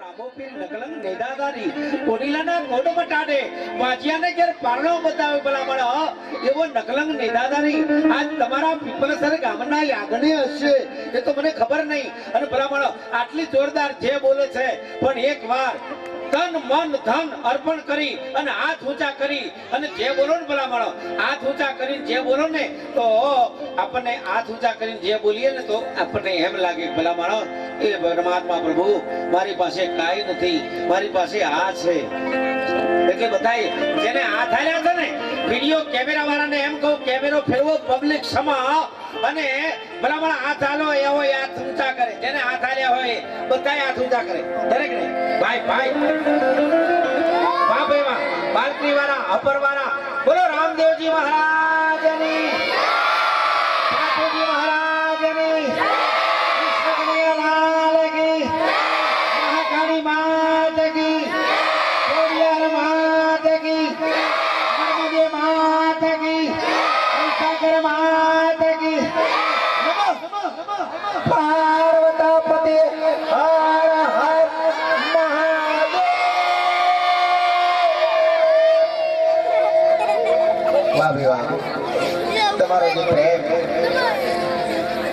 રામોપીર Naklang નેદાદારી કોડીલાના code મટાડે વાજિયાને ઘેર પારણો બતાવે ભલામણ એવો નકલંગ નેદાદારી આજ તમારા પીપલસર ગામના યાગણે હશે એ તો મને ખબર નહીં અને ભલામણ આટલી જોરદાર જે બોલે છે પણ એકવાર તન મન ધન અર્પણ કરી અને હાથ ઊંચા કરી અને જે બોલો ને ભલામણ હાથ ઊંચા કરીને જે બોલો ને તો આપણને હાથ ઊંચા કરીને જે બોલીએ ને તો આપણને એમ લાગે ભલામણ એ પરમાત્મા પ્રભુ મારી પાસે કાઈ નથી મારી પાસે આ છે એટલે બધાય જેને હાથ આલ્યા છે ને વિડિયો કેમેરા વાળાને એમ કહું કેમેરો ફેરવો પબ્લિક સમા અને ભલામણ હાથ આલો એવો હાથ ઊંચા કરે જેને હાથ આલ્યા હોય બધાય હાથ ઊંચા કરે દરેક ને ભાઈ ભાઈ વાહ ભાઈ વાહ બાલકી વાળા અપર વાળા બોલો રામદેવજી મહારાજની ઠાકોરજી મહારાજની કૃષ્ણ લાલ કી મહાકાળી માત કી કોડિયાર માત કી નર્મદે માત કી શંકર માત કી પાર્વતીપતિ હર હર મહાદેવ વાહ ભાઈ વાહ તમારો જે પ્રેમ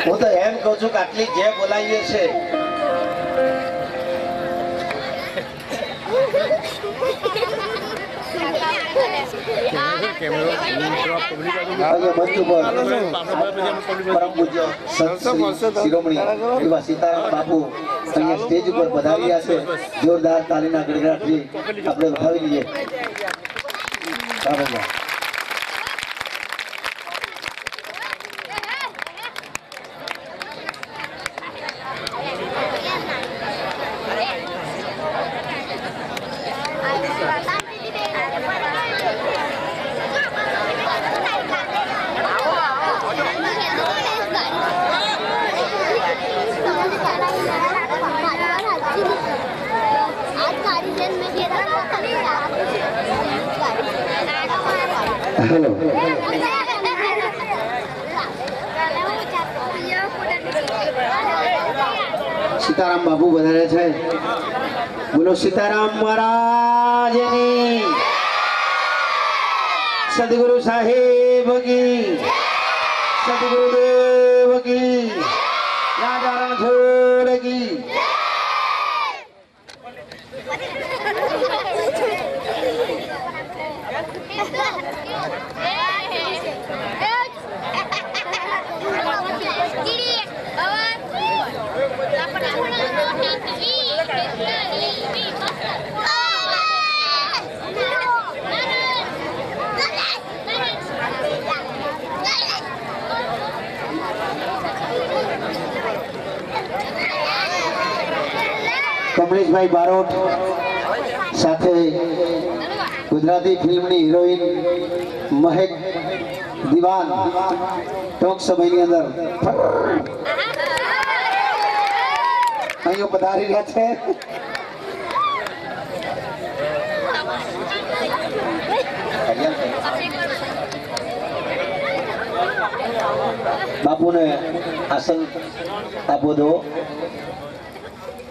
હું તો એમ કહું છું કે આટલી જે બોલાવીએ છે સીતારામ બાપુ અહીંયા સ્ટેજ ઉપર પધાર્યા છે જોરદાર તાલીના ગડગડાટથી આપણે વધાવી લઈએ હેલો સીતારામ બાપુ વધારે છે બોલો સીતારામ મહારાજની સદગુરુ સાહેબ કી સદગુરુદેવ કી રાજા રણછોડ કી કમલેશભાઈ બારોટ સાથે ગુજરાતી ફિલ્મની હિરોઈન મહેક દિવાન ટૂંક સમયની અંદર અહીં પધારી રહ્યા છે બાપુને આसन આપો दो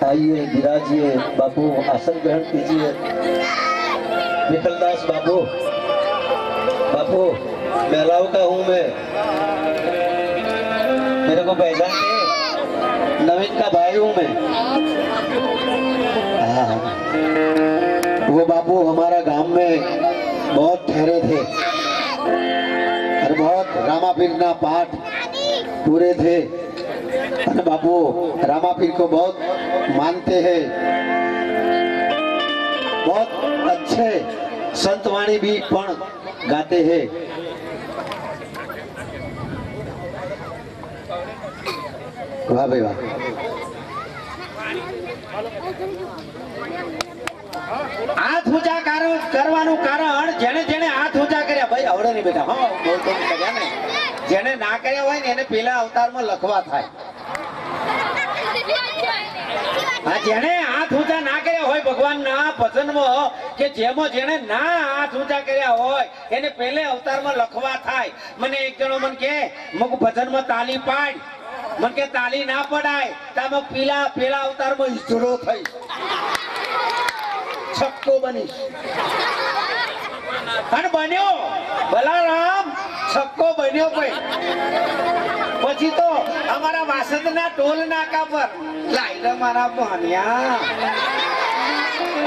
आइए विराजिए बापू आसन ग्रहण कीजिए विठलदास बापू बापू मेलाव का हूँ मैं मेरे को पहचानते नवीन का भाई हूँ मैं वो बापू हमारा गांव में बहुत ठहरे थे और बहुत रामापीर ना पाठ पूरे थे बापू रामापीर को बहुत मानते हैं बहुत अच्छे संतवाणी भी पण गाते हैं वाह भाई वाह हाथ ऊंचा करवानुं कारण जेने जेने हाथ ऊंचा कर्या भाई आवडे नहीं बेटा हाँ बोलतो नहीं कर्या ने जेने ना कर्या होय ने एने पेला अवतार में लखवा थाय जेने हाथ ऊंचा ना कर्या होय भगवान ना भजन में के जेमो जेने ना हाथ ऊंचा कर्या होय एने पहले अवतार में लखवा थाय मने एक जणो मन के मुक भजन में ताली पाड मन के ताली ना पडाय ता मग पेला अवतार में ईश्वरो थई છક્કો બનીશ. અને બન્યો બલારામ છક્કો બન્યો. પછી તો અમારા વાસદના ટોલ નાકા પર લાઈન મારા ભણ્યા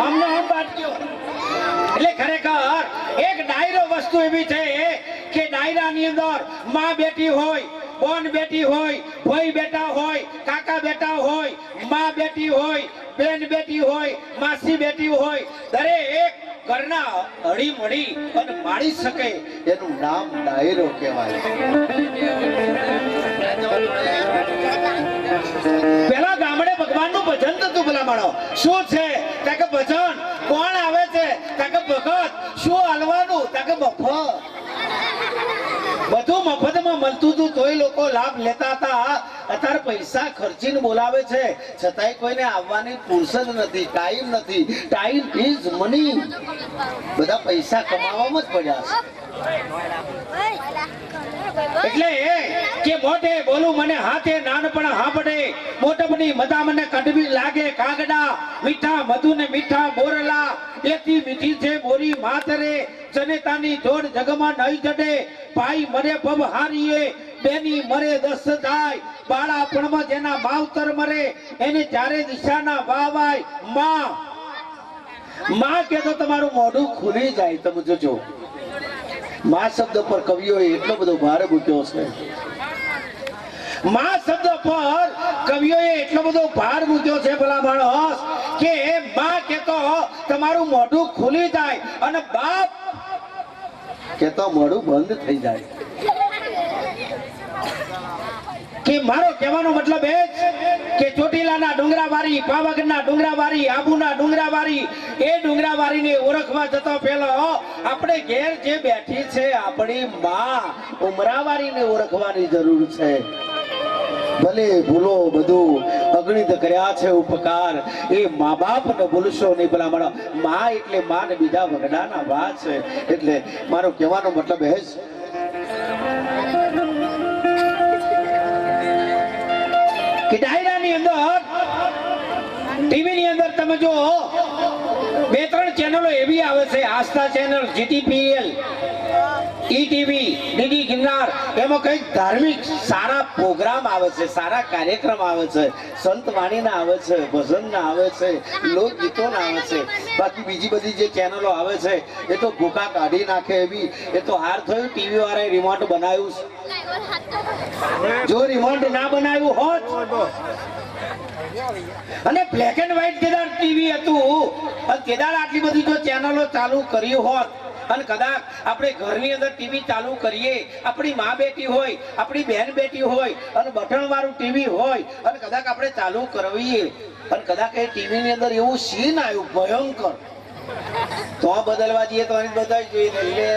અમને આમ બાટક્યો. એટલે ખરેખર એક ડાયરો વસ્તુ એવી છે કે ડાયરાની અંદર માં બેઠી હોય, બોન બેઠી હોય, ભાઈ બેઠા હોય, કાકા બેઠા હોય, માં બેઠી હોય, બેન બેઠી હોય, માસી બેઠી હોય, દરેક ઘરના હળી મળી અને માણી શકે એનું નામ ડાયરો કહેવાય. પેલા ગામડે ભગવાનનું ભજન થતું. પેલા માણો શું છે કે ભજન કોણ આવે છે કે ભગત. શું હાલવાનું કે મફત. બધું મફતમાં મળતું હતું તોય લોકો લાભ લેતા હતા. અત્યારે પૈસા ખર્ચીને બોલાવે છે છતાંય કોઈને આવવાની ફુરસદ નથી, ટાઈમ નથી. Time is money. બધા પૈસા કમાવામાં જ પડ્યા છે. એટલે કે મોઢે બોલું મને હાથે નાનપણ હાંભળે, મોટપની મદા મને કડવી લાગે કાગડા, મીઠા મધુ ને મીઠા બોરલા, એથી મીઠી છે બોરી માતરે, જનેતાની જોડ જગમાં નહીં જડે, ભાઈ મરે પબ હારીએ, બેની મરે દસ થાય, બાળાપણમાં જેના માવતર મરે એને ચારે દિશાના વાવાય. માં કે તો તમારું મોઢું ખુલી જાય. તમે જોજો માં શબ્દ પર કવિઓએ એટલો બધો ભાર મૂક્યો છે. માં શબ્દ પર કવિઓએ એટલો બધો ભાર મૂક્યો છે ભલા માણસ કે માં કે તો તમારું મોઢું ખુલી જાય અને બાપ કે તો મોઢું બંધ થઈ જાય. કે મારો કહેવાનો મતલબ એ કે ચોટીલાના ડુંગરાવાળી, પાવાગઢના ડુંગરાવાળી, આબુના ડુંગરાવાળી, એ ડુંગરાવાળીને ઓળખવા જતો પેલો આપણે ઘેર જે બેઠી છે આપણી માં ઉમરાવાળીને ઓળખવાની જરૂર છે. ભલે ભૂલો બધું અગણિત કર્યા છે ઉપકાર, એ મા બાપ ને ભૂલશો નહીં. પેલા મારા માં એટલે માં ને બીજા વગડાના વા છે. એટલે મારો કહેવાનો મતલબ એ જ કે ડાયરાની અંદર, ટીવી ની અંદર તમે જો 2-3 ચેનલો એવી આવે છે. Aastha channel, GTPL, ETV, DD Girnar. એમાં કઈક ધાર્મિક સારા પ્રોગ્રામ આવે છે, સારા કાર્યક્રમ આવે છે, સંત વાણીના આવે છે, ભજનના આવે છે, લોકગીતોના આવે છે. બાકી બીજી બધી જે ચેનલો આવે છે એ તો ભૂકા કાઢી નાખે એવી. એ તો હાર થયું ટીવી વાળાએ રિમોટ બનાવ્યું છે. જો રિમોટ ના બનાવ્યું હોત અને black and white Kedar TV હતું અને કેદાર આટલી બધી જો ચેનલો ચાલુ કરી હોત અને કદાચ આપણે ઘરની અંદર ટીવી ચાલુ કરીએ, આપણી માં બેઠી હોય, આપણી બહેન બેઠી હોય અને બટન વાળું ટીવી હોય અને કદાચ આપણે ચાલુ કરવીએ અને કદાચ એ ટીવી ની અંદર એવું સીન આવ્યું ભયંકર, તો બદલવા જઈએ તો બદલાઈ જોઈએ.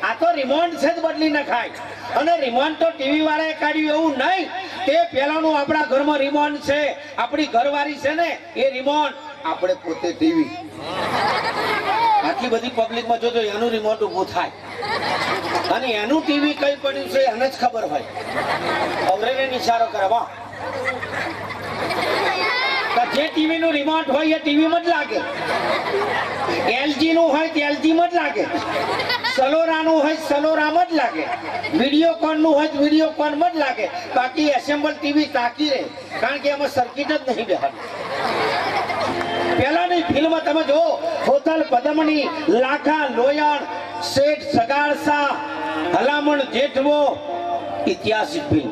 આ તો રિમોટ છે જ બદલી નખાય. અને રિમોટ તો ટીવી વાળાએ કાઢ્યું એવું નહીં. તે પેલાનું આપણા ઘરમાં રિમોટ છે, આપણી ઘરવાળી છે ને એ રિમોટ, આપણે પોતે ટીવી. આટલી બધી પબ્લિકમાં જોજો એનું રિમોટ ઊભું થાય અને એનું ટીવી કઈ પડ્યું છે એને જ ખબર હોય. અમરેને ઇશારો કરે વાહ. જે ટીવી નું રિમોટ હોય એ ટીવી માં જ લાગે, એલજી નું હોય તો એલજી માં જ લાગે, સલોરા નું હોય સલોરામાં જ લાગે, વિડીયોકોન નું હોય વિડીયોકોન માં જ લાગે. બાકી એસેમ્બલ ટીવી તાકી રહે, કારણ કે એમાં સર્કિટ જ નહીં બેહાડી. પેલાની ફિલ્મ તમે જો હોથલ પદમણી, લાખા લોયણ, શેઠ સગાડસા, હલામણ જેઠવો, ઐતિહાસિક ફિલ્મ.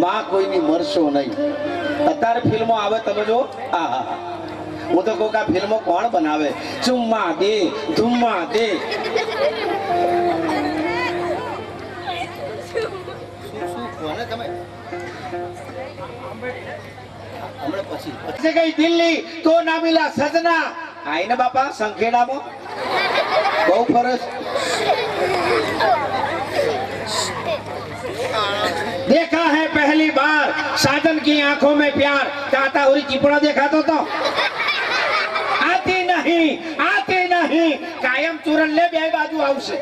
માં કોઈની મરશો નહીં. અત્યારે ફિલ્મો આવે તમે જો, આહા, હું તો કહું કે આ ફિલ્મો કોણ બનાવે? ચુમ્મા દે, ધુમ્મા દે. પછી ગઈ દિલ્હી તો ના મિલા સजना. આઈને બાપા સંખેડામાં બહુ ફરસ. देखा है पहली बार साजन की आंखों में प्यार. चाहता हुई चिपड़ा देखा तो आती नहीं. कायम चूरन ले બે બાજુ આવશે.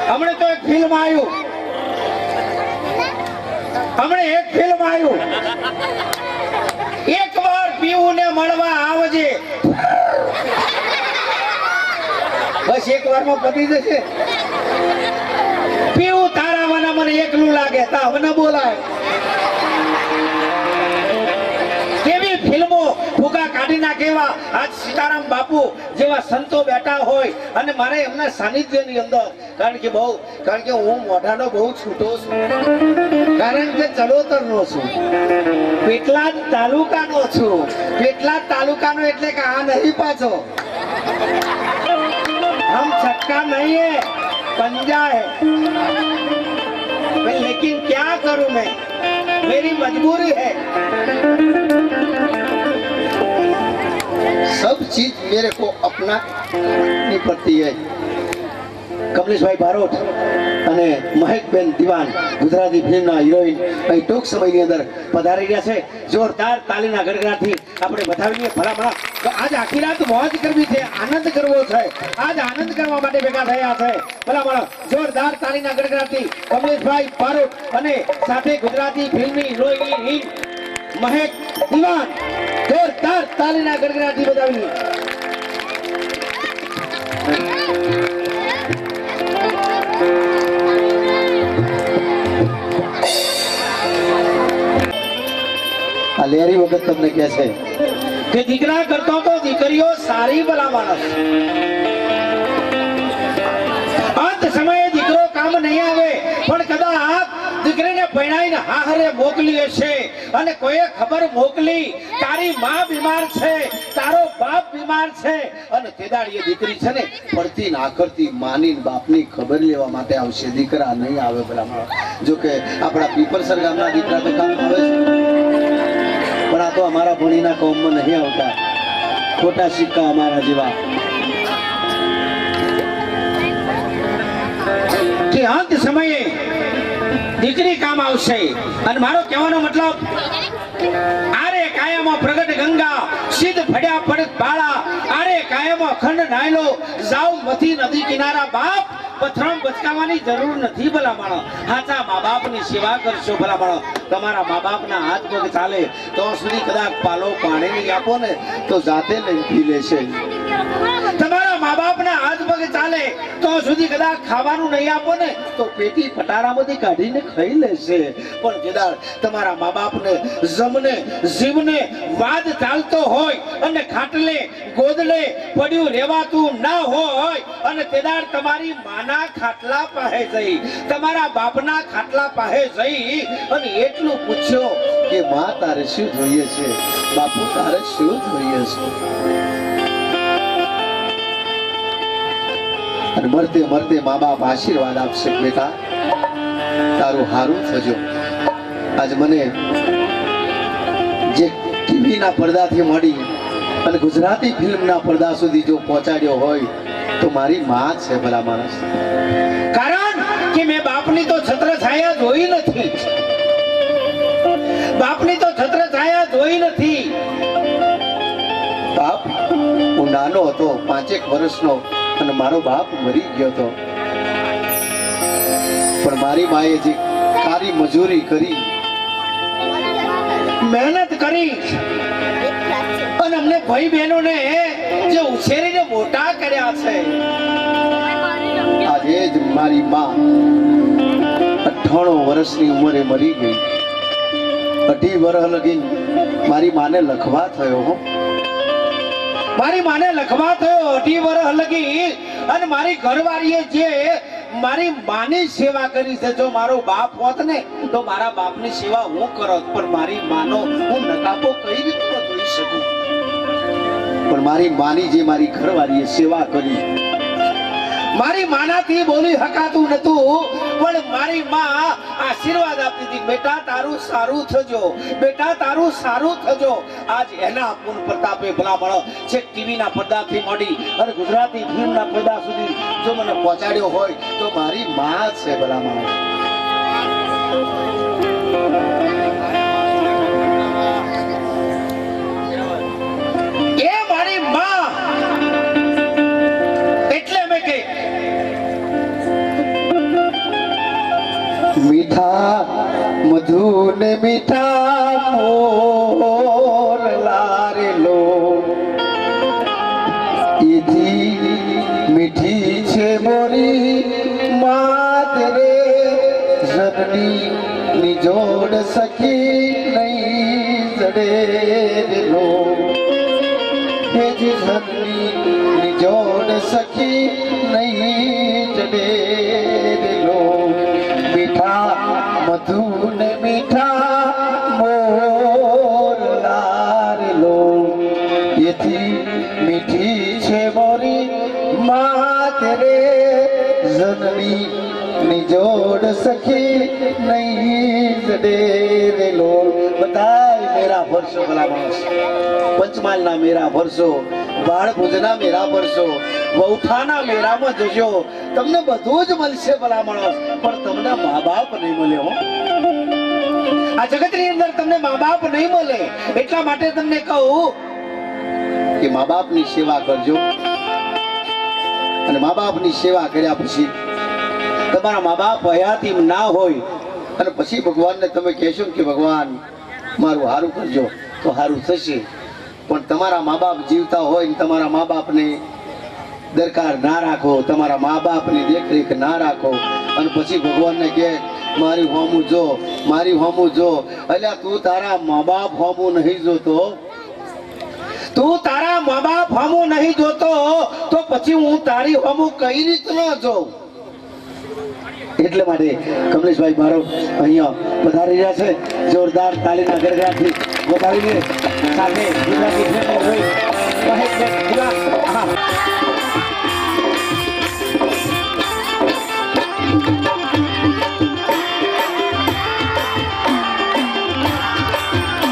હમણે તો એક ફિલ્મ આવ્યું, એક વાર પીવું મને મળવા આવજે. બસ એક વારમાં પતી જશે. પીવું તારા વાના મને એકલું લાગે તા હવે ન બોલાય. કેવી ફિલ્મો ફુગા કાઢી નાખેવા આજ સીતારામ બાપુ જેવા સંતો બેઠા હોય અને મારે એમના સાનિધ્યની અંદર કારણ કે હું મોઢાનો બહુ છૂટો છું, કારણ કે ચલોતરનો છું, પેટલાદ તાલુકાનો છું. પેટલાદ તાલુકાનો એટલે કે આ નહીં પાછો, हम छक्का नहीं है, पंजा है. लेकिन क्या करूं मैं, मेरी मजबूरी है. सब चीज मेरे को अपनानी पड़ती है. કમલેશભાઈ બારોટ અને મહેકબેન દિવાન ગુજરાતી ફિલ્મના હિરોઈન અહીં ટૂંક સમયની અંદર પધારી રહ્યા છે. જોરદાર તાલીના ગડગડાટથી આપણે બતાવીએ ભલામણા. આજ આખી રાત મોજ કરવી છે, આનંદ કરવો છે, આજ આનંદ કરવા માટે ભેગા થયા છે. ભલામણા જોરદાર તાલીના ગડગડાટથી કમલેશભાઈ બારોટ અને સાથે ગુજરાતી ફિલ્મની હિરોઈન મહેક દિવાન જોરદાર તાલીના ગડગડાટથી બતાવીએ. આ લેરી વખત તમને કહે છે કે દીકરા કરતો તો દીકરીઓ સારી ભલા માણસ. અંત સમયે દીકરો કામ નહીં આવે, પણ કદાચ દીકરીને પરણાઈને હાહરે મોકલી હશે અને કોઈએ ખબર મોકલી તારી માં બીમાર છે, તારો બાપ બીમાર છે અને તેદાડીએ દીકરી છે ને પડતી ના કરતી માની બાપની ખબર લેવા માટે આવશે. દીકરા નહીં આવે ભલા માણસ. જો કે આપણા પીપરસર ગામના દીકરા તો કામ આવે છે, પણ આ તો અમારા ભણીના કોમમાં નહીં આવતા, ખોટા સિક્કા અમારા જેવા. કે અંત સમયે દીકરી કામ આવશે. અને મારો કહેવાનો મતલબ આરે કાયામાં પ્રગટ ગંગા સિદ્ધ ફડ્યા પડત બાળા, આરે કાયામાં અખંડ નાયલો જાવ મથી નદી કિનારા. બાપ પથરામ બચકાવાની જરૂર નથી ભલા માણો. હાચા મા બાપની સેવા કરશો ભલા માણો. તમારા મા બાપના હાથ પગ ચાલે તો સુધી કદાચ પાલો પાણી નહીં આપો ને તો જાતે લઈ પી લેશે. તમારા મા બાપના હાથ પગ ચાલે તો સુધી કદાચ ખાવાનું નહીં આપો ને તો પેટી પટારામાંથી કાઢીને ખાઈ લેશે. પણ કેદાર તમારા મા બાપને જમને જીવને વાદ ચાલતો હોય અને ખાટલે ગોદલે પડ્યું રહેવાતું ના હોય અને તેદાર તમારી માના ખાટલા પાસે જઈ, તમારા બાપના ખાટલા પાસે જઈ અને એટલું પૂછ્યો કે માં તારે શું જોઈએ છે, બાપુ તારે શું જોઈએ છે. અને મરતે મરતે મા બાપ આશીર્વાદ આપશે, બેટા તારું હારું થજો. આજ મને જે ટીવીના પડદાથી મળી અને ગુજરાતી ફિલ્મના પડદા સુધી જો પહોંચાડ્યો હોય તો મારી માં છે ભલા માણસ. કારણ કે મેં બાપની તો છત્ર છાયા જોઈ નથી, બાપની તો છત્ર છાયા જોઈ નથી. બાપ હું નાનો હતો 5 વર્ષનો અને મારો બાપ મરી ગયો હતો, પણ મારી માએ જે કારી મજૂરી કરી, મહેનત કરી અને અમને ભાઈ બહેનોને જે ઉછેરીને મોટા કર્યા છે, આજે જ મારી માં 98 વર્ષની ઉંમરે મરી ગઈ. 2.5 વર્ષ લગી મારી માને લખવા થયો, મારી માને લખવા થયો 2.5 વર્ષ લગી. અને મારી ઘરવાળીએ જે મારી માની સેવા કરી છે, જો મારો બાપ હોત ને તો મારા બાપની સેવા હું કરત, પણ મારી માનો હું નકાપો કઈ રીતે જોઈ શકું. પણ મારી માની જે મારી ઘરવાળીએ સેવા કરી, મારી માનાથી બોલી હકાતું નતું, પણ મારી માં આશીર્વાદ આપતી હતી, બેટા તારું સારું થજો, બેટા તારું સારું થજો. આજ એના પૂર્ણ પ્રતાપે ભલા મળો છે. ટીવીના પડદાથી મળી અને ગુજરાતી ફિલ્મના પડદા સુધી જો મને પહોંચાડ્યો હોય તો મારી માં છે ભલા મળો. એ મારી માં એટલે મેં કે મીઠા મધુ ને મીઠા મોર લારે લો સખી નહીં જડે લો હે જી ધરની જોડ સખી નહીં જડે લો મીઠા મધુ ને મીઠા મોરલા લો એથી મીઠી છે મોરી માત રે જનની निजोड़ सखी नहीं जडे रे लोल बताय मेरा वर्षो भला मानस पंचमाल ना मेरा वर्षो बाळ ભુજના મેરા વર્ષો વૌઠાના મેરામાં જજો તમને બધું જ મળશે ભલા માણસ પણ તમને મા બાપ નહીં મળે હો આ જગતની અંદર તમને મા બાપ નહીં મળે એટલા માટે તમને કહું કે મા બાપની સેવા કરજો અને મા બાપની સેવા કર્યા પછી તમારા મા બાપ હયાતી ના હોય અને પછી ભગવાનને તમે કહેશો કે ભગવાન મારું સારું કરજો તો સારું થશે પણ તમારા મા બાપ જીવતા હોય ને તમારા મા બાપને દરકાર ના રાખો તમારા મા બાપની દેખરેખ ના રાખો અને પછી ભગવાનને કહે મારી હોમું જો એટલે તું તારા મા બાપ હોમું નહીં જોતો તું તારા મા બાપ હોમું નહીં જોતો તો પછી હું તારી હોમું કઈ રીતના જોઉં એટલે માટે કમલેશભાઈ મારો અહીંયા પધારી રહ્યા છે જોરદાર તાલીના ગરગડાથી વધાવીને સાથે ગુજરાતી ફિલ્મો હોય મહેશભાઈ ગુજરાત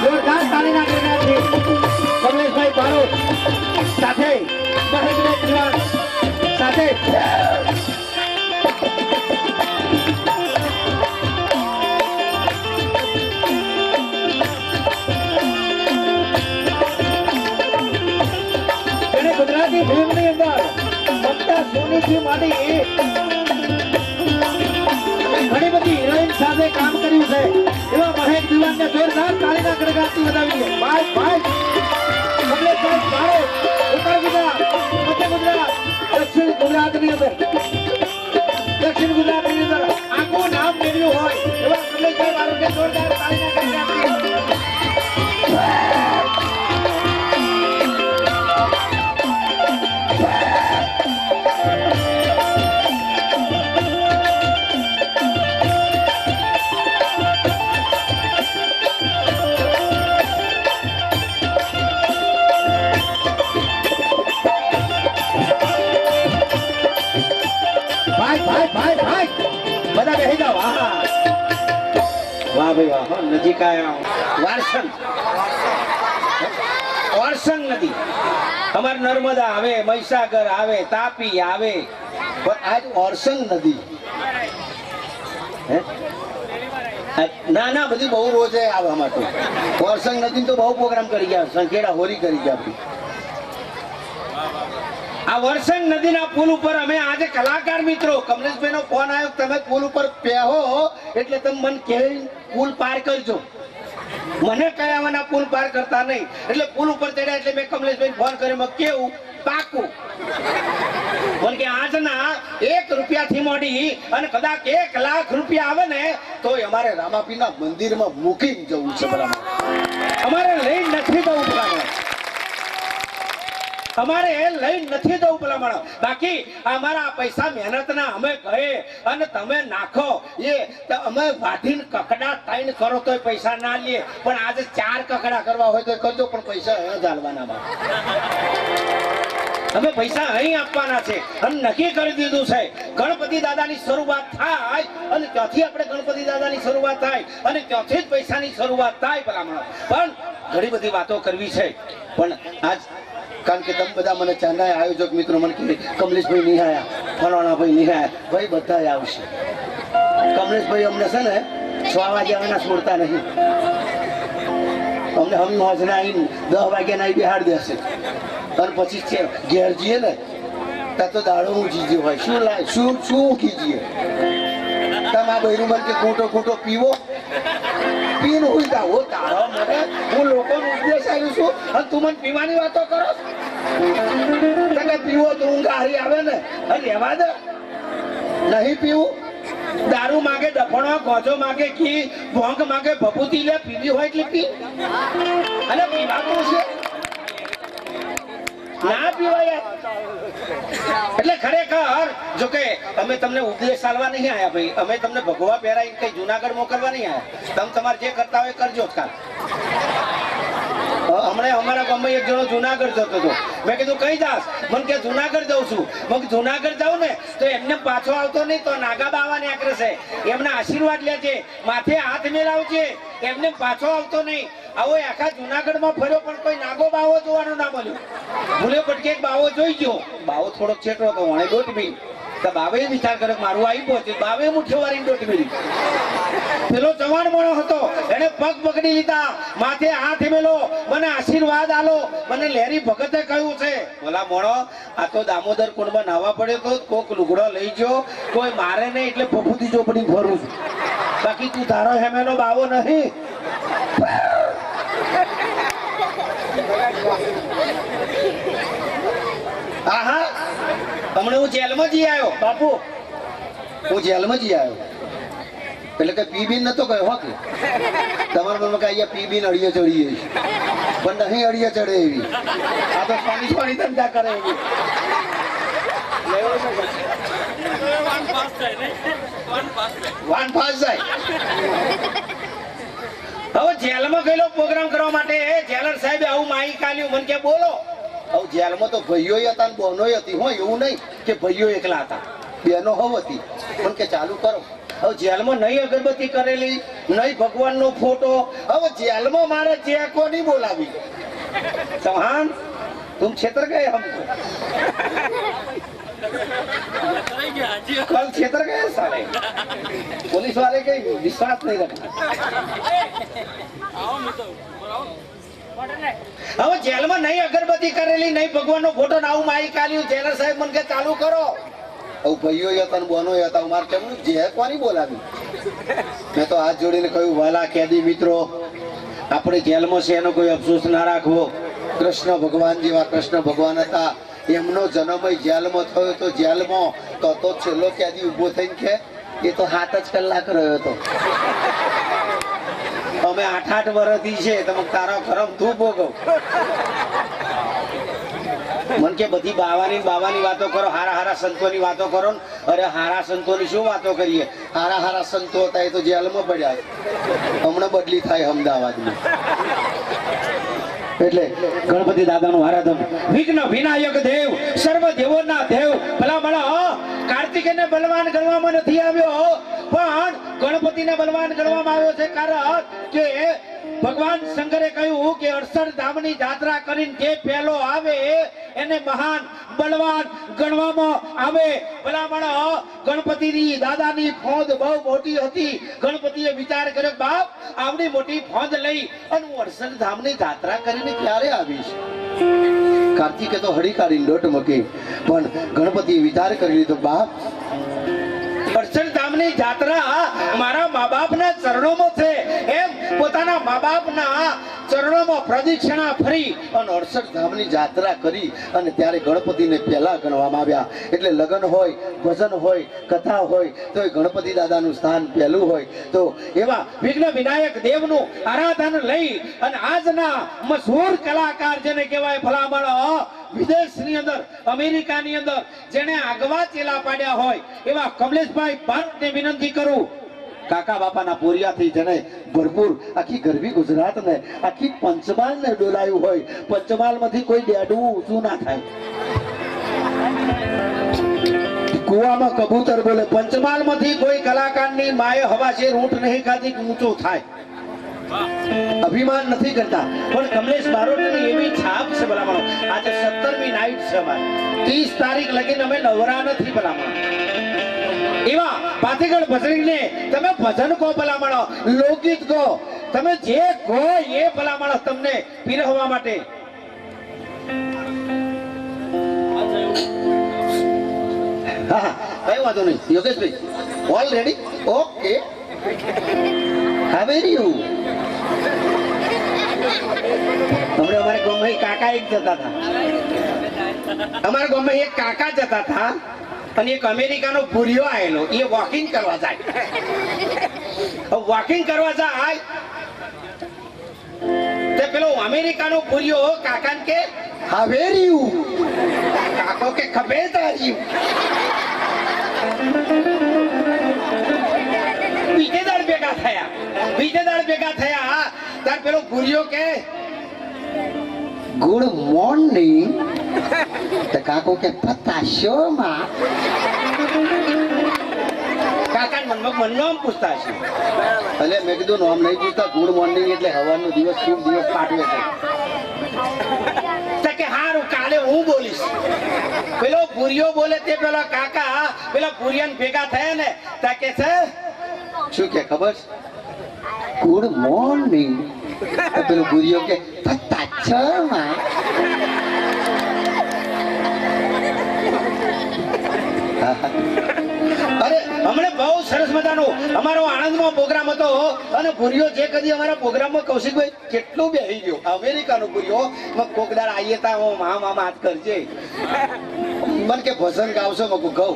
જોરદાર તાલીના ગરગડાથી કમલેશભાઈ મારો સાથે મહેશભાઈ ગુજરાત સાથે ગુજરાતી ફિલ્મની અંદર મમતા સોનીથી માંડી ઘણી બધી હિરોઈન સાથે કામ કર્યું છે એવા મહેશ દિવાનને જોરદાર તાળીના ગડગડાટથી વધાવીએ ભાઈ કમલેશભાઈ મારો ઉત્તર ગુજરાત મધ્ય ગુજરાત દક્ષિણ ગુજરાતની અંદર આખું નામ મેળવ્યું હોય એવા કમલેશભાઈ મારો જોરદાર તાળીના ગડગડાટથી ભાઈ બધા બેસી જાઓ વાહ ભાઈ વાહ નજીક આયા વારસંગ નદી અમાર નર્મદા આવે મહીસાગર આવે તાપી આવે પણ આજ ઓરસંગ નદી ના બધી બહુ રોજ આવવા માટે ઓરસંગ નદી તો બહુ પ્રોગ્રામ કરી ગયા સંખેડા હોરી કરી ગયા આ વરસંગ નદીના પુલ ઉપર અમે આજે કલાકાર મિત્રો કમલેશભાઈ નો ફોન આવ્યો તમે પુલ ઉપર પહેવો એટલે તમે મને કહે પુલ પાર કરજો મને કયાવાના પુલ પાર કરતા નહીં એટલે પુલ ઉપર ચડ્યા એટલે મેં કમલેશભાઈ ફોન કર્યો મેં કેવું પાકું મને કે આજના 1 રૂપિયાથી મોડી અને કદાચ 1 લાખ રૂપિયા આવે ને તો અમારે રામાપીના મંદિરમાં મૂકીને જવું છે બરાબર અમારે લઈ નથી જવું બરાબર અમારે લઈ નથી જવું ભલામણ બાકી અમારા પૈસા મહેનતના અમે કહે અને તમે નાખો એ અમે વાઢીને કકડા તાઈન કરો તોય પૈસા ના લે પણ આજે 4 કકડા કરવા હોય તો કરજો પણ પૈસા અહીંયા જ આલવાના અમે પૈસા અહીં આપવાના છે અને નક્કી કરી દીધું છે ગણપતિ દાદાની શરૂઆત થાય અને ત્યાંથી આપણે ગણપતિ દાદાની શરૂઆત થાય અને ત્યાંથી જ પૈસાની શરૂઆત થાય ભલામણ પણ ઘણી બધી વાતો કરવી છે પણ આજ કારણ કે તમે બધા મને ચાંદા આયોજક મિત્રો મને કે કમલેશભાઈ નહીં આયા ફલાણા ભાઈ નહીં આયા ભાઈ બધા આવશે કમલેશભાઈ અમને છે ને 6 વાગે આવવાના છોડતા નહીં અમને હમ હોજના આવીને 10 વાગ્યાના આવી બિહાડ દેશે અને પછી ઘેર જઈએ ને ત્યાં તો દાડો ઊંચી ગયો હોય શું ઊંઘી જઈએ તમે આ બહેરું મને કે ખોટો પીવો પીને હું જાઓ તારો મને હું લોકોનો ઉદ્દેશ આવ્યું છું અને તું મને પીવાની વાતો કરો પીવો તો ઊંઘ હારી આવે ને અને રહેવા દે નહીં પીવું દારૂ માગે, ડફણો, ગોજો માગે, ઘી, ભોંગ માગે, ભભૂતિ લે, પીવી હોય એટલે પી. અને પીવાનું છે ના પીવાય. એટલે ખરેખર જો કે અમે તમને ઉપદેશ ચાલવા નહીં આયા ભાઈ, અમે તમને ભગવા પહેરાઈને કઈ જુનાગઢ મોકલવા નહીં આયા. તમે તમારે જે કરતા હોય કરજો કાલ. હમણાં અમારા ગામમાં એક જણો જુનાગઢ જતો હતો. મેં કીધું કઈ જાસ? મને કે જુનાગઢ જાઉં છું. મેં કીધું જુનાગઢ જાઉં ને તો એમને પાછો આવતો નહીં તો નાગા બાવા નીકળે છે, એમના આશીર્વાદ લેજે, માથે હાથ મેળવજે, એમને પાછો આવતો નહીં. આવો આખા જુનાગઢમાં ફર્યો પણ કોઈ નાગો બાવો જોવાનું ના મળ્યો. ભૂલે પટકે એક બાવો જોઈ ગયો. બાવો થોડોક છેટો હતો, વણે દોટ બી તો બાવે વિચાર કર્યો મારું આવી પહોંચ્યું. બાવે મુઠ્ઠી વાળીને દોટ મેળી. પેલો જવાન મોણો હતો, એને પગ પકડી લીધા, માથે હાથ મેલો, મને આશીર્વાદ આલો. મને લેરી ભગતે કહ્યું છે, બોલા મોણો આ તો દામોદર કુંડમાં નાવા પડ્યો તો કોક લુગડો લઈ ગયો, કોઈ મારે નહીં એટલે ફફૂતી ચોપડી ફરું છું, બાકી તું તારો હેમેલો બાવો નહીં. આહા હમણાં હું જેલમાં જઈ આવ્યો બાપુ. હું જેલમાં જ આવ્યો એટલે કે પીબીન નતો કયો હો કે તમારા મનમાં કે અહીંયા પીબીન અડીએ ચડીએ છે, પણ નહીં અડીએ ચડે એવી. આ તો પાણી ધંધા કરે એવી. વાન ફાસ જાય. હવે જેલમાં ગયેલો પ્રોગ્રામ કરવા માટે જેલર સાહેબ આવું માહિતી કાલ્યું. મને કે બોલો. હવે જેલમાં તો ભાઈઓ હતા ને બહેનો હતી હો, એવું નહીં કે ભાઈઓ એકલા હતા, બહેનો હવ હતી. પણ કે ચાલુ કરો. હવે જેલમાં નહીં અગરબત્તી કરેલી, નહીં ભગવાનનો ફોટો. હવે જેલમાં મારે ચેકો નહીં બોલાવી. ચૌહાણ तुम क्षेत्र गए हमको कल क्षेत्र गए सारे पुलिस वाले के विश्वास नहीं रखना. હવે જેલમાં નહીં અગરબત્તી કરેલી, નહીં ભગવાનનો ફોટો, ના આવું માઈ કાલ્યું. જેલર સાહેબ મને કે ચાલુ કરો. હવે ભાઈઓ હતા ને બહેનો હતા, મારે કેમનું જે કોની બોલાવી. મેં તો હાથ જોડીને કહ્યું, વાલા કેદી મિત્રો, આપણે જેલમાં છે એનો કોઈ અફસોસ ના રાખવો. કૃષ્ણ ભગવાન જેવા કૃષ્ણ ભગવાન હતા, એમનો જન્મ જેલમાં થયો તો જેલમાં તો છેલ્લો કેદી ઉભો થઈને કે એ તો 7 જ કલાક રહ્યો હતો. અમે 8 વર્ષથી છે, તમે તારા કરમ તું ભોગવ. મન કે બધી બાવાની વાતો કરો, હારા સંતોની વાતો કરો ને. અરે હારા સંતોની શું વાતો કરીએ? હારા સંતો હતા એ તો જેલમાં પડ્યા, હમણાં બદલી થાય અમદાવાદમાં. એટલે ગણપતિ દાદાનું આરાધન. વિઘ્ન વિનાયક દેવ, સર્વ દેવોના દેવ. ભલા ભલા કાર્તિકેયને બલવાન ગણવામાં નથી આવ્યો, પણ ગણપતિને બલવાન ગણવામાં આવ્યો છે. કારણ કે ભગવાન શંકરે કહ્યું કે 68 ધામની યાત્રા કરીને જે પહેલો આવે એને મહાન બલવાન ગણવામાં આવે. ભલા ભલા ગણપતિની દાદાની ફોજ બહુ મોટી હતી. ગણપતિએ વિચાર કર્યો, બાપ આવડી મોટી ફોજ લઈ અને હું 68 ધામની યાત્રા કરીને ક્યારે આવીશ? કાર્તિકે તો હળી કાઢીને લોટ મૂકી, પણ ગણપતિએ વિચાર કરી લીધો, બાપ 68 ધામની યાત્રા મારા મા બાપના ચરણોમાં છે. એમ પોતાના મા બાપના ચરણોમાં પ્રદક્ષિણા ફરી અને 68 ધામની યાત્રા કરી અને ત્યારે ગણપતિને પહેલા ગણવામાં આવ્યા. એટલે લગ્ન હોય, ભજન હોય, કથા હોય તો એ ગણપતિ દાદાનું સ્થાન પહેલું હોય. તો એવા વિઘ્ન વિનાયક દેવનું આરાધન લઈ અને આજના મશહૂર કલાકાર જેને કહેવાય ભલામણ વિદેશની અંદર, અમેરિકાની અંદર જેને આગવા ચેલા પાડ્યા હોય એવા કમલેશભાઈ ભારતને વિનંતી કરું, કાકા બાપાના પોરિયાથી જેને ભરપૂર આખી ગરબી ગુજરાતને, આખી પંચમહાલને ડોલાયું હોય. પંચમહાલમાંથી કોઈ ડેડવું ઊંચું ના થાય. કુવામાં કબૂતર બોલે. પંચમહાલમાંથી કોઈ કલાકારની માએ હવા છે રૂંટ નહીં ખાધી ઊંચું થાય. અભિમાન નથી કરતા, પણ કમલેશ બારોટની એવી છાપ છે ભલામણો. આજે 17મી નાઈટ છે અમારી. 30 તારીખ લગીને અમે નવરા નથી ભલામણો. એવા પાથીગઢ ભજનીને તમે ભજન કહો ભલામણો, લોકગીત કહો, તમે જે કહો એ ભલામણો તમને પીરહવા માટે. હા કઈ વાંધો નહીં યોગેશભાઈ, all ready? Okay, how are you? હમણાં અમારે ગામમાં એક કાકા જતા હતા. અમારા ગામમાં એક કાકા જતા હતા અને એક અમેરિકાનો ભૂરિયો આવેલો એ વોકિંગ કરવા જાય વોકિંગ કરવા જાય તે પેલો અમેરિકાનો ભૂરિયો કાકાને કે હાવેર્યું કાકો કે ખભે તાર્યું બીજે દાડ ભેગા થયા તાર પેલો ભૂરિયો કે ગુડ મોર્નિંગ તો કાકો કે પતા શો માં કાકા મનમાં પૂછતા છે એટલે મેં કીધું નામ નહીં પૂછતા ગુડ મોર્નિંગ એટલે હવાનો દિવસ શુભ દિવસ પાઠવે છે તો કે હારું કાલે હું બોલીશ પેલો ભૂરિયો બોલે તે પેલો કાકા પેલા ભૂરિયાને ભેગા થયા ને તા કે છે શું કે ખબર છે ગુડ મોર્નિંગ પેલું ગુરિયો કે પતા છો માં અરે હમણે બહુ સરસ મજાનો અમારો આણંદમાં પ્રોગ્રામ હતો અને ભૂરિયો જે કદી અમારા પ્રોગ્રામમાં કૌશિકભાઈ કેટલું બેહી ગયો અમેરિકાનો ભૂરિયો કોકદાર આવીએ તા હું મામા વાત કરજે મન કે ભજન ગાવશો મકુ કહું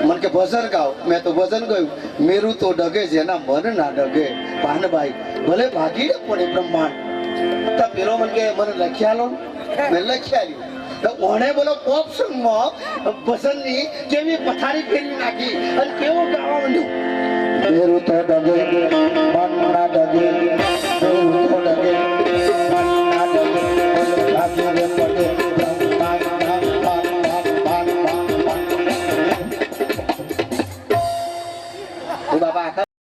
મન કે ભજન ગાવ મેં તો ભજન ગાયું મેરું તો ડગે જેના મન ના ડગે ભાનભાઈ ભલે ભાગી ને પણ એ બ્રહ્માંડ તો પેલો મન કે મને લખ્યા લો મેં લખ્યા લ્યું તો ઓણે બોલો પોપ સોંગમાં ભજનની કેવી પથારી ફેરવી નાખી અને કેવું ગાવા માંડ્યું મેરું તો ડગે